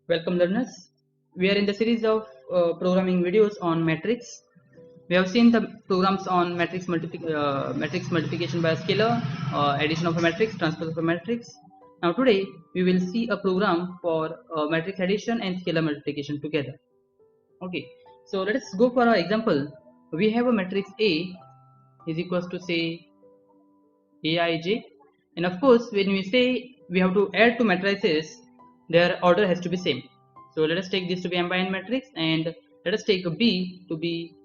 Welcome learners. We are in the series of programming videos on matrix. We have seen the programs on matrix multiplication by a scalar, addition of a matrix, transpose of a matrix. Now today we will see a program for matrix addition and scalar multiplication together. Okay, so let us go for our example. We have a matrix A is equals to say Aij, and of course when we say we have to add two matrices, their order has to be same. So let us take this to be m by n matrix, and let us take a B to be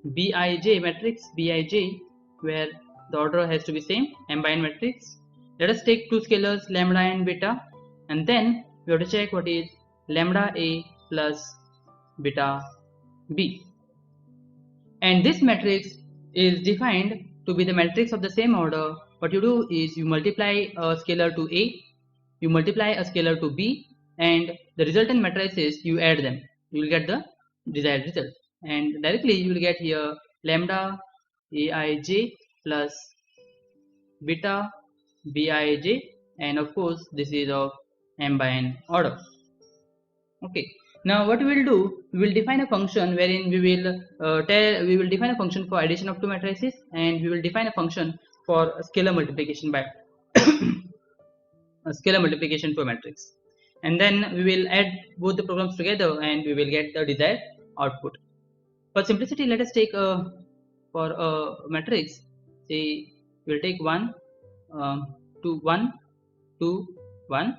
Bij matrix Bij, where the order has to be same, m by n matrix. Let us take two scalars lambda and beta, and then we have to check what is lambda A plus beta B. And this matrix is defined to be the matrix of the same order. What you do is you multiply a scalar to A, you multiply a scalar to B, and the resultant matrices you add them. You will get the desired result, and directly you will get here lambda Aij plus beta Bij, and of course this is of m by n order. Okay, now what we will do, we will define a function wherein we will define a function for addition of two matrices, and we will define a function for scalar multiplication by scalar multiplication to a matrix, and then we will add both the programs together and we will get the desired output. For simplicity, let us take for a matrix, say we will take 1 2 1 2 1,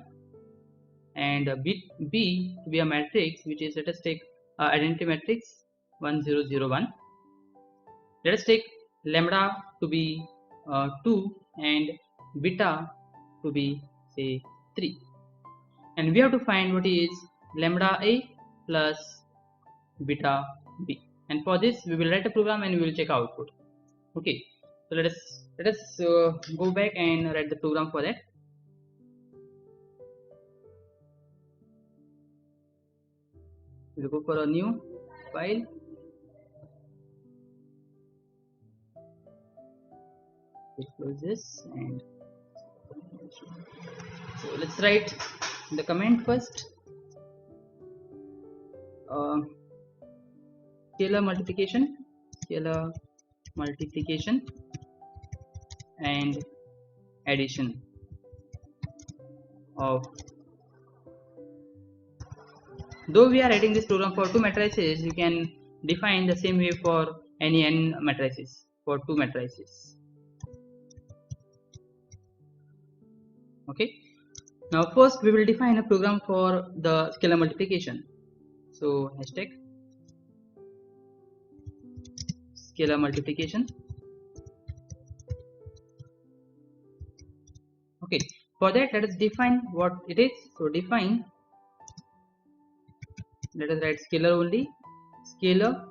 and B to be a matrix which is, let us take identity matrix 1 0 0 1. Let us take lambda to be 2 and beta to be say 3, and we have to find what is lambda A plus beta B, and for this we will write a program and we will check output. Okay, so let us go back and write the program for that. We'll go for a new file. Let's close this, and so let's write the command first. Scalar multiplication and addition of, though we are writing this program for two matrices, you can define the same way for any n matrices, for two matrices. Okay, now first we will define a program for the scalar multiplication. So hashtag scalar multiplication. Okay, for that let us define what it is. So define, let us write scalar only, scalar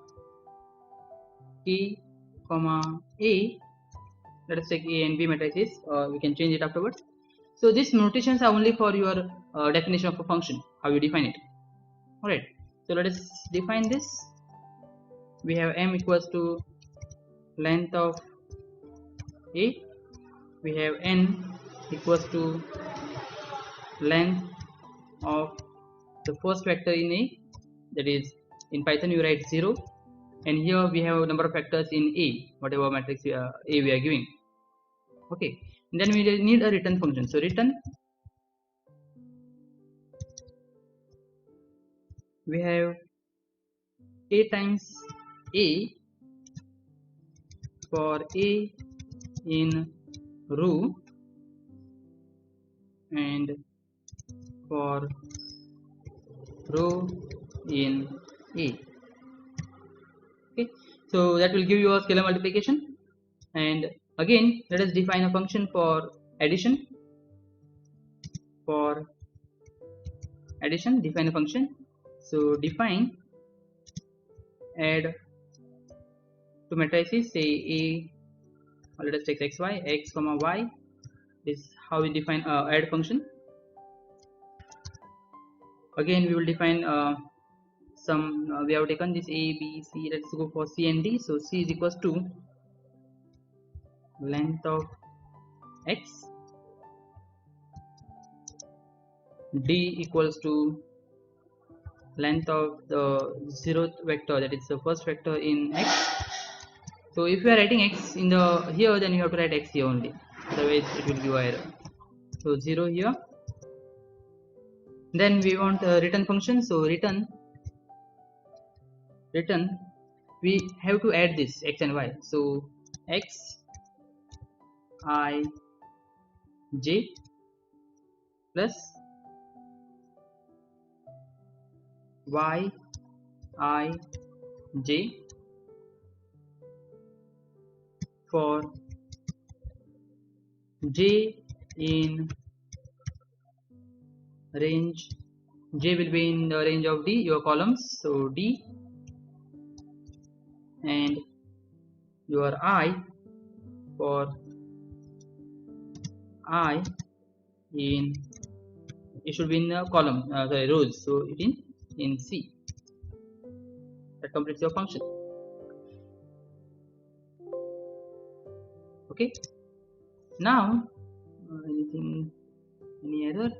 k comma a. Let us take a and b matrices, we can change it afterwards. So these notations are only for your definition of a function, how you define it. Alright, so let us define this. We have m equals to length of a, we have n equals to length of the first vector in a, that is in Python you write 0, and here we have a number of factors in a, whatever matrix a we are giving. Okay, and then we need a return function. So return, we have a times a for a in row and for row in a. Okay, so that will give you a scalar multiplication. And again let us define a function for addition. For addition, define a function. So define add two matrices, say a, let us take xy, x comma y. This is how we define add function. Again we will define some we have taken this a b c, let's go for c and d. So c is equals to length of x, d equals to length of the zeroth vector, that is the first vector in x. So if you are writing x in the here, then you have to write x here only, otherwise it will give error. So 0 here. Then we want a return function. So return, we have to add this x and y. So x I j plus y I j for j in range, j will be in the range of d, your columns, so d, and your I for I in, it should be in the column, sorry, rows, so it in C. That completes your function. Okay, now any error?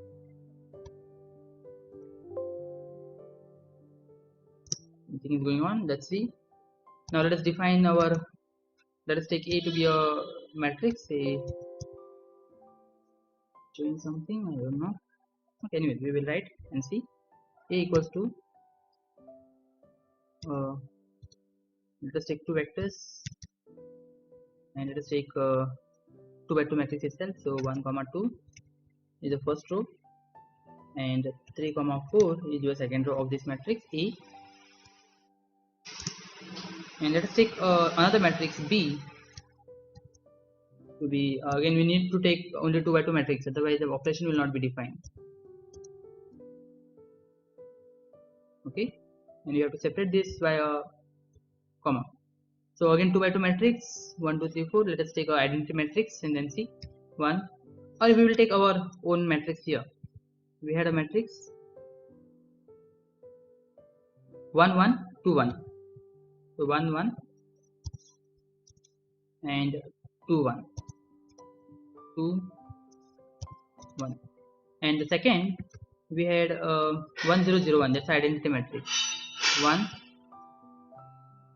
Anything is going on? Let's see. Now let us define our, let us take A to be a matrix. Say showing something, I don't know. Okay, anyway, we will write and see. A equals to let us take two vectors and let us take 2 by 2 matrix itself. So 1 comma 2 is the first row and 3 comma 4 is your second row of this matrix A. And let us take another matrix B to be, again we need to take only 2 by 2 matrix, otherwise the operation will not be defined. Okay, and you have to separate this by a comma. So again 2 by 2 matrix, 1 2 3 4. Let us take our identity matrix and then see 1, or we will take our own matrix here. We had a matrix 1 1 2 1. So 1 1 and 2 1 2 1, and the second we had 1 0 0 1. That's identity matrix 1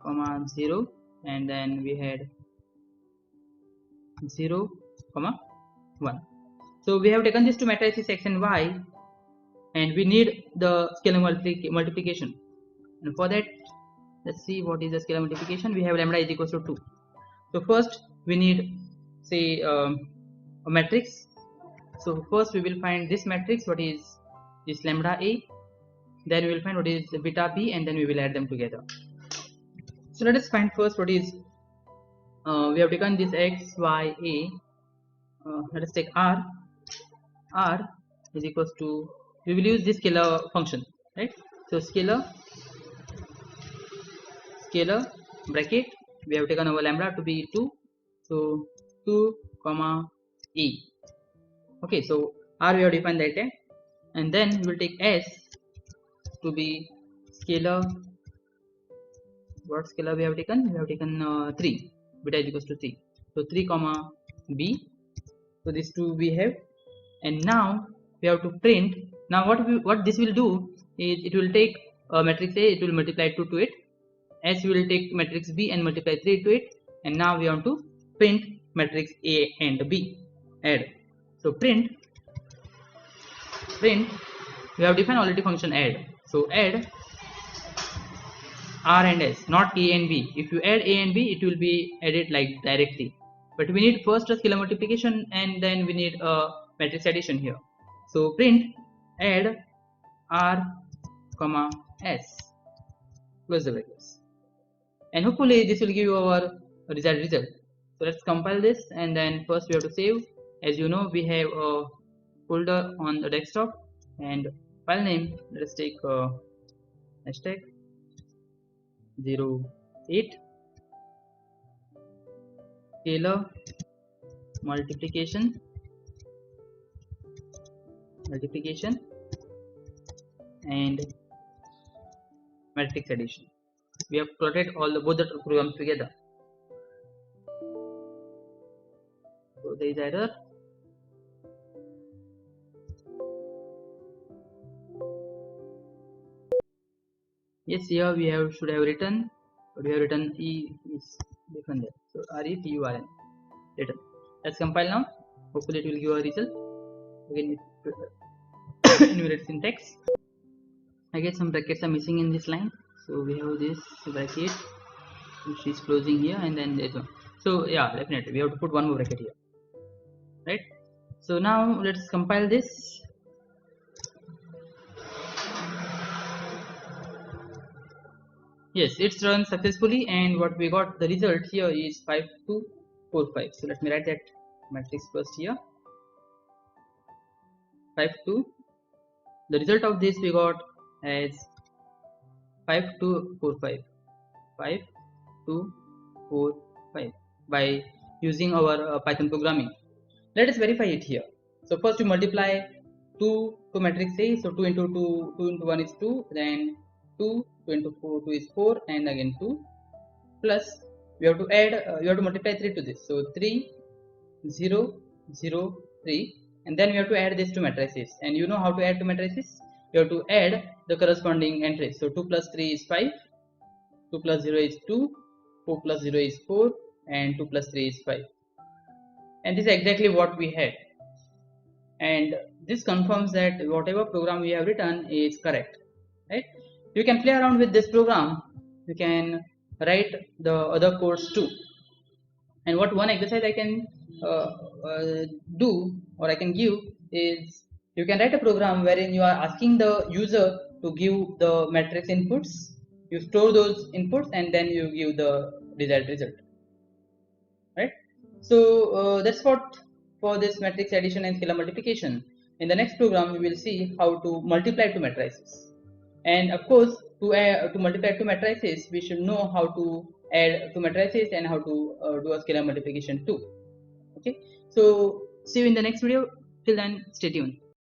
comma 0, and then we had 0 comma 1. So we have taken these two matrices x and y, and we need the scalar multiplication, and for that let's see what is the scalar multiplication. We have lambda is equals to 2. So first we need, say, a matrix. So first we will find this matrix, what is this lambda A, then we will find what is beta B, and then we will add them together. So let us find first what is, we have taken this x y A, let us take r is equals to, we will use this scalar function, right? So scalar bracket, we have taken our lambda to be 2, so 2 comma e. Okay, so r we have defined that, and then we will take s to be scalar. What scalar we have taken? We have taken 3, beta is equals to 3, so 3 comma b. So these two we have, and now we have to print. Now what this will do is, it will take matrix A, it will multiply 2 to it, s will take matrix B and multiply 3 to it, and now we want to print matrix A and B, add. So print, we have defined already function add. So add r and s, not a and b. If you add a and b, it will be added like directly, but we need first a scalar multiplication and then we need a matrix addition here. So print add r comma s, close the brackets, and hopefully this will give you our result. So let's compile this, and then first we have to save. As you know, we have a folder on the desktop, and file name, let us take hashtag 08 scalar multiplication and matrix addition. We have plotted both the programs together. So there is error. Yes, here we should have written, but we have written E is different there. So RETURN written. Let's compile now. Hopefully it will give a result. Again, invalid syntax. I guess some brackets are missing in this line. So we have this bracket which is closing here, and then this one. So yeah, definitely we have to put one more bracket here, right? So now let's compile this. Yes, it's run successfully, and what we got the result here is 5245. So let me write that matrix first here. 52. The result of this we got as 5245. 5245 by using our Python programming. Let us verify it here. So first we multiply 2 to matrix A. So 2 into 2, 2 into 1 is 2. Then 2, 2 into 4, 2 is 4, and again 2. Plus we have to add, you have to multiply 3 to this. So 3, 0, 0, 3, and then we have to add this to matrices. And you know how to add to matrices? You have to add the corresponding entries. So 2 plus 3 is 5, 2 plus 0 is 2, 4 plus 0 is 4, and 2 plus 3 is 5. And this is exactly what we had. And this confirms that whatever program we have written is correct, right? You can play around with this program. You can write the other codes too. And what one exercise I can do, or I can give, is you can write a program wherein you are asking the user to give the matrix inputs. You store those inputs and then you give the desired result, right? So that's what for this matrix addition and scalar multiplication. In the next program we will see how to multiply two matrices, and of course to multiply two matrices we should know how to add two matrices and how to do a scalar multiplication too. Okay, so see you in the next video. Till then, stay tuned.